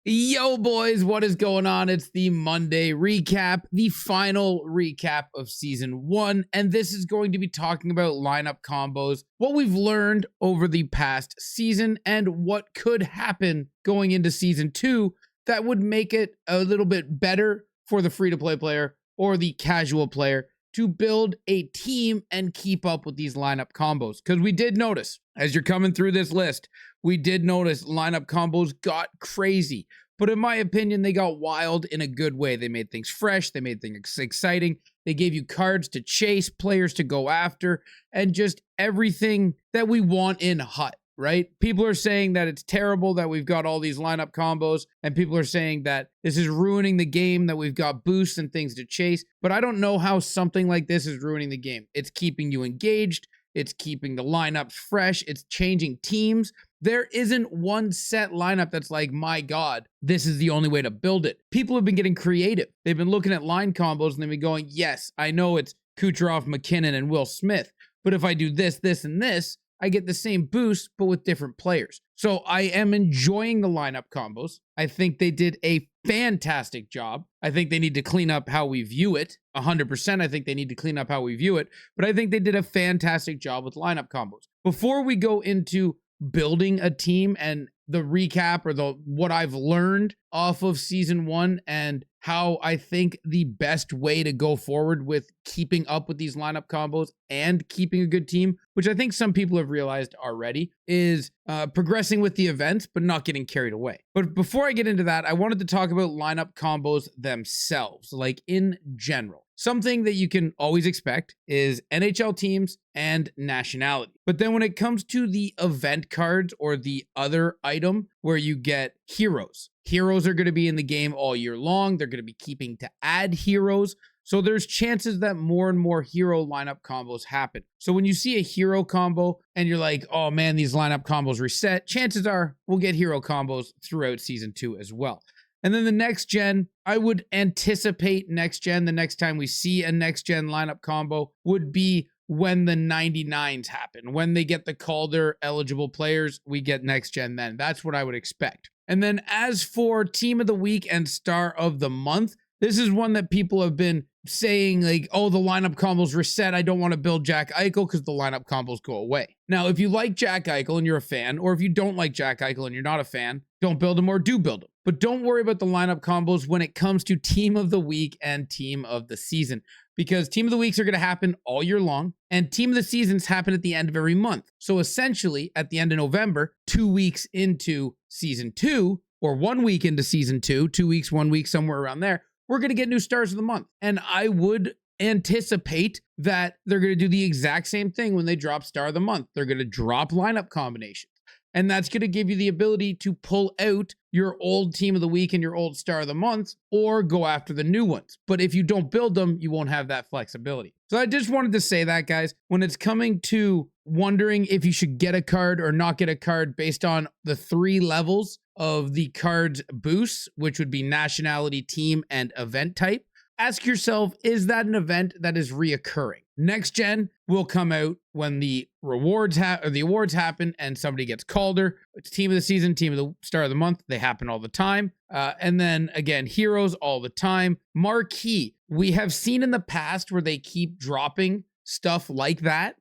Yo, boys, what is going on? It's the Monday recap, the final recap of season one. And this is going to be talking about lineup combos, what we've learned over the past season, and what could happen going into season two that would make it a little bit better for the free to play player or the casual player to build a team and keep up with these lineup combos. Because we did notice, as you're coming through this list, we did notice lineup combos got crazy. But in my opinion, they got wild in a good way. They made things fresh. They made things exciting. They gave you cards to chase, players to go after, and just everything that we want in HUT, right? People are saying that it's terrible that we've got all these lineup combos, and people are saying that this is ruining the game, that we've got boosts and things to chase. But I don't know how something like this is ruining the game. It's keeping you engaged. It's keeping the lineups fresh. It's changing teams. There isn't one set lineup that's like, my God, this is the only way to build it. People have been getting creative. They've been looking at line combos and they've been going, yes, I know it's Kucherov, McKinnon, and Will Smith, but if I do this, this, and this, I get the same boost, but with different players. So I am enjoying the lineup combos. I think they did a fantastic job. I think they need to clean up how we view it. 100%, I think they need to clean up how we view it, but I think they did a fantastic job with lineup combos. Before we go into building a team and the recap or the what I've learned off of season one and how I think the best way to go forward with keeping up with these lineup combos and keeping a good team, which I think some people have realized already, is progressing with the events, but not getting carried away. But before I get into that, I wanted to talk about lineup combos themselves, like in general. Something that you can always expect is NHL teams and nationality. But then when it comes to the event cards or the other item where you get heroes, heroes are going to be in the game all year long. They're going to be keeping to add heroes. So there's chances that more and more hero lineup combos happen. So when you see a hero combo and you're like, oh man, these lineup combos reset, chances are we'll get hero combos throughout season two as well. And then the next gen, I would anticipate next gen, the next time we see a next gen lineup combo would be when the 99s happen. When they get the Calder eligible players, we get next gen then. That's what I would expect. And then as for team of the week and star of the month, this is one that people have been saying like, oh, the lineup combos reset. I don't want to build Jack Eichel because the lineup combos go away. Now, if you like Jack Eichel and you're a fan, or if you don't like Jack Eichel and you're not a fan, don't build him or do build him. But don't worry about the lineup combos when it comes to team of the week and team of the season, because team of the weeks are going to happen all year long and team of the seasons happen at the end of every month. So essentially at the end of November, 2 weeks into season two, or 1 week into season two, 2 weeks, 1 week, somewhere around there, we're going to get new stars of the month. And I would anticipate that they're going to do the exact same thing when they drop star of the month. They're going to drop lineup combinations. And that's going to give you the ability to pull out your old team of the week and your old star of the month or go after the new ones. But if you don't build them, you won't have that flexibility. So I just wanted to say that, guys, when it's coming to wondering if you should get a card or not get a card based on the 3 levels of the card's boosts, which would be nationality, team, and event type, ask yourself, is that an event that is reoccurring? Next gen will come out when the awards happen and somebody gets Calder. It's team of the season, team of the star of the month. They happen all the time. And then again, heroes all the time. Marquee, we have seen in the past where they keep dropping stuff like that.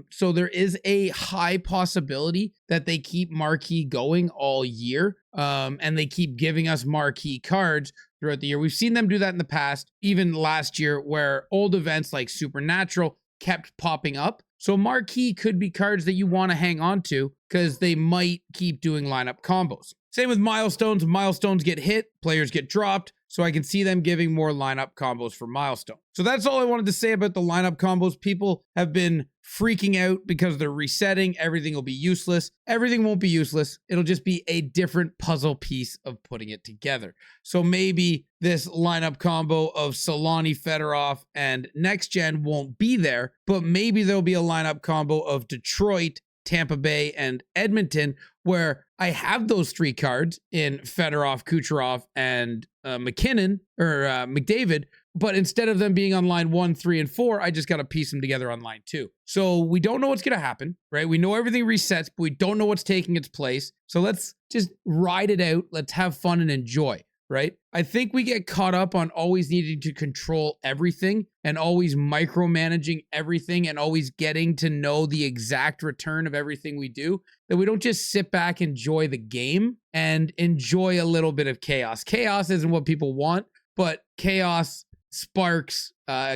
So there is a high possibility that they keep Marquee going all year. And they keep giving us Marquee cards throughout the year. We've seen them do that in the past, even last year, where old events like Supernatural kept popping up. So Marquee could be cards that you want to hang on to because they might keep doing lineup combos. Same with milestones. Milestones get hit, players get dropped. So I can see them giving more lineup combos for milestone. So that's all I wanted to say about the lineup combos. People have been freaking out because they're resetting. Everything will be useless. Everything won't be useless. It'll just be a different puzzle piece of putting it together. So maybe this lineup combo of Solani, Fedorov, and Next Gen won't be there, but maybe there'll be a lineup combo of Detroit, Tampa Bay, and Edmonton, where I have those 3 cards in Fedorov, Kucherov, and McKinnon or McDavid, But instead of them being on line 1, 3, and 4, I just got to piece them together on line 2. So we don't know what's going to happen, right? We know everything resets, but we don't know what's taking its place. So let's just ride it out. Let's have fun and enjoy, right? I think we get caught up on always needing to control everything and always micromanaging everything and always getting to know the exact return of everything we do, that we don't just sit back, enjoy the game, and enjoy a little bit of chaos. Chaos isn't what people want, but chaos sparks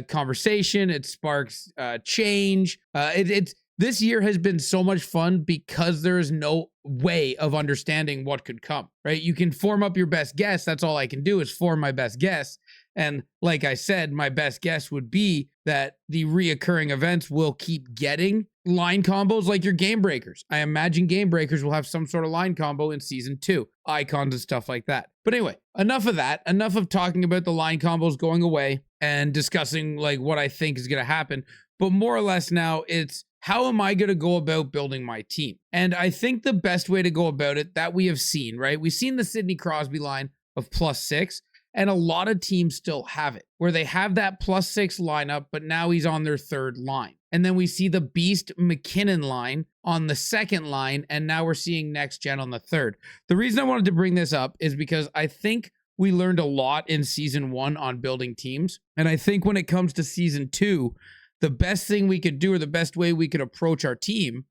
conversation. It sparks change. This year has been so much fun because there is no way of understanding what could come, right? You can form up your best guess. That's all I can do is form my best guess. And like I said, my best guess would be that the reoccurring events will keep getting line combos like your game breakers. I imagine game breakers will have some sort of line combo in season 2, icons and stuff like that. But anyway, enough of that. Enough of talking about the line combos going away and discussing like what I think is going to happen. But more or less now it's, how am I going to go about building my team? And I think the best way to go about it that we have seen, right? We've seen the Sidney Crosby line of +6, and a lot of teams still have it, where they have that +6 lineup, but now he's on their third line. And then we see the Beast McKinnon line on the second line, and now we're seeing Next Gen on the third. The reason I wanted to bring this up is because I think we learned a lot in season 1 on building teams. And I think when it comes to season 2, the best thing we could do, or the best way we could approach our team,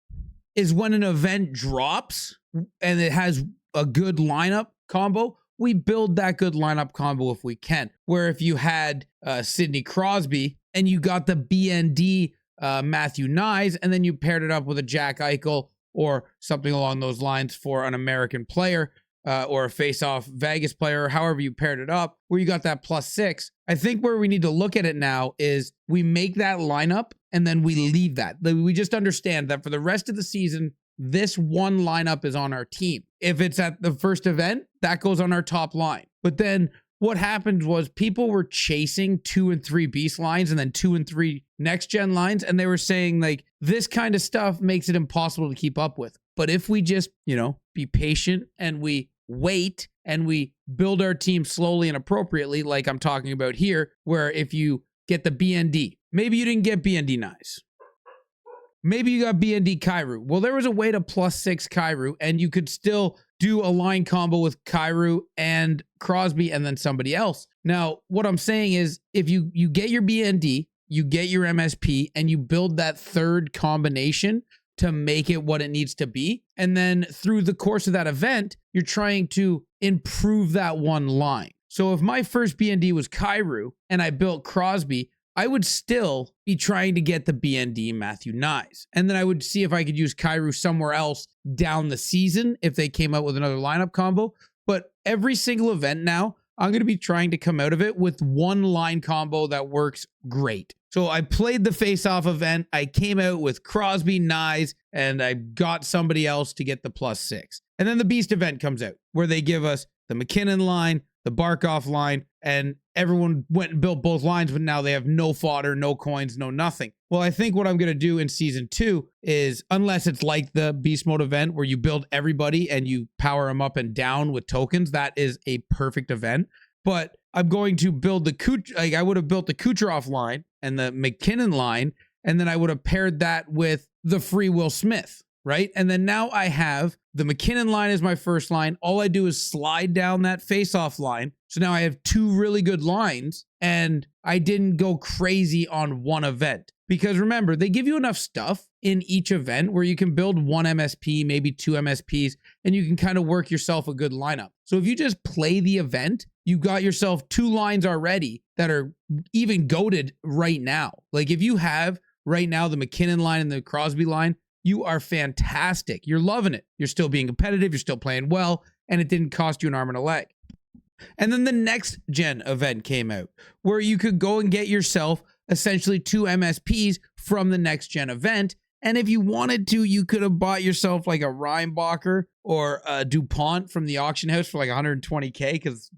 is when an event drops and it has a good lineup combo, we build that good lineup combo if we can. Where if you had Sidney Crosby and you got the BND Matthew Knies, and then you paired it up with a Jack Eichel or something along those lines for an American player, or a face-off Vegas player, however you paired it up, where you got that +6. I think where we need to look at it now is we make that lineup and then we leave that. We just understand that for the rest of the season, this one lineup is on our team. If it's at the first event, that goes on our top line. But then what happened was people were chasing 2 and 3 Beast lines and then 2 and 3 Next Gen lines, and they were saying like, this kind of stuff makes it impossible to keep up with. But if we just, be patient and we wait and we build our team slowly and appropriately, like I'm talking about here, where if you get the BND, maybe you didn't get BND Nice, maybe you got BND Kyrou. Well, there was a way to +6 Kyrou, and you could still do a line combo with Kyrou and Crosby and then somebody else. Now, what I'm saying is if you get your BND, you get your MSP, and you build that third combination to make it what it needs to be. And then through the course of that event, you're trying to improve that one line. So if my first BND was Kyrou and I built Crosby, I would still be trying to get the BND Matthew Knies. And then I would see if I could use Kyrou somewhere else down the season if they came out with another lineup combo. But every single event now, I'm going to be trying to come out of it with one line combo that works great. So I played the face-off event. I came out with Crosby, Knies, and I got somebody else to get the +6. And then the Beast event comes out where they give us the McKinnon line, the Barkov line, and everyone went and built both lines, but now they have no fodder, no coins, no nothing. Well, I think what I'm going to do in season 2 is, unless it's like the Beast Mode event where you build everybody and you power them up and down with tokens, that is a perfect event. But I'm going to build I would have built the Kucherov line and the McKinnon line, and then I would have paired that with the free Will Smith, right? And then now I have the McKinnon line as my first line. All I do is slide down that face-off line. So now I have 2 really good lines, and I didn't go crazy on one event. Because remember, they give you enough stuff in each event where you can build 1 MSP, maybe 2 MSPs, and you can kind of work yourself a good lineup. So if you just play the event, you got yourself 2 lines already that are even goated right now. Like if you have right now the McKinnon line and the Crosby line, you are fantastic. You're loving it. You're still being competitive. You're still playing well, and it didn't cost you an arm and a leg. And then the Next Gen event came out where you could go and get yourself essentially 2 MSPs from the Next Gen event. And if you wanted to, you could have bought yourself like a Reinbacher or a DuPont from the auction house for like 120K, because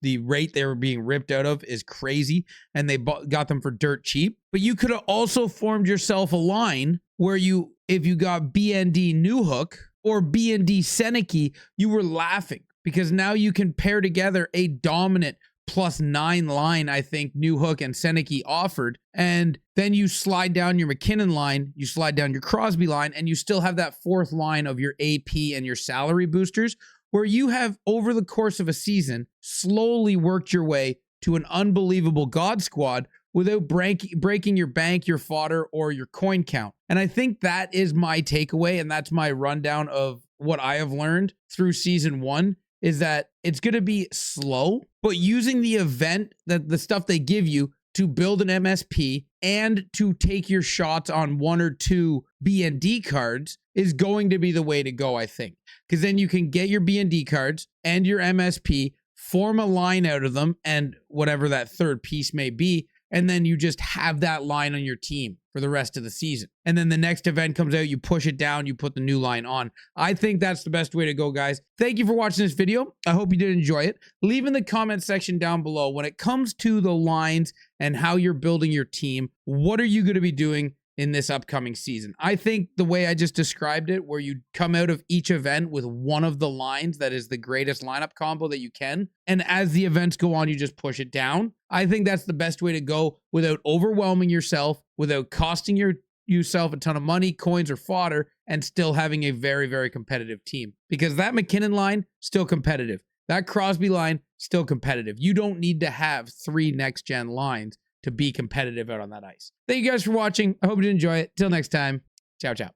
the rate they were being ripped out of is crazy, and they got them for dirt cheap. But you could have also formed yourself a line where if you got BND Newhook or BND Seneke, you were laughing, because now you can pair together a dominant +9 line, I think Newhook and Seneke offered. And then you slide down your McKinnon line, you slide down your Crosby line, and you still have that fourth line of your AP and your salary boosters, where you have, over the course of a season, slowly worked your way to an unbelievable God squad without breaking your bank, your fodder, or your coin count. And I think that is my takeaway, and that's my rundown of what I have learned through season 1, is that it's going to be slow, but using the event, that the stuff they give you to build an MSP and to take your shots on 1 or 2 B&D cards is going to be the way to go, I think. Because then you can get your B&D cards and your MSP, form a line out of them, and whatever that third piece may be, and then you just have that line on your team for the rest of the season. And then the next event comes out, you push it down, you put the new line on. I think that's the best way to go, guys. Thank you for watching this video. I hope you did enjoy it. Leave in the comment section down below, when it comes to the lines and how you're building your team, what are you going to be doing in this upcoming season? I think the way I just described it, where you come out of each event with one of the lines that is the greatest lineup combo that you can, and as the events go on, you just push it down. I think that's the best way to go without overwhelming yourself, without costing yourself a ton of money, coins, or fodder, and still having a very, very competitive team. Because that McKinnon line, still competitive. That Crosby line, still competitive. You don't need to have 3 next-gen lines to be competitive out on that ice. Thank you guys for watching. I hope you did enjoy it. Till next time, ciao, ciao.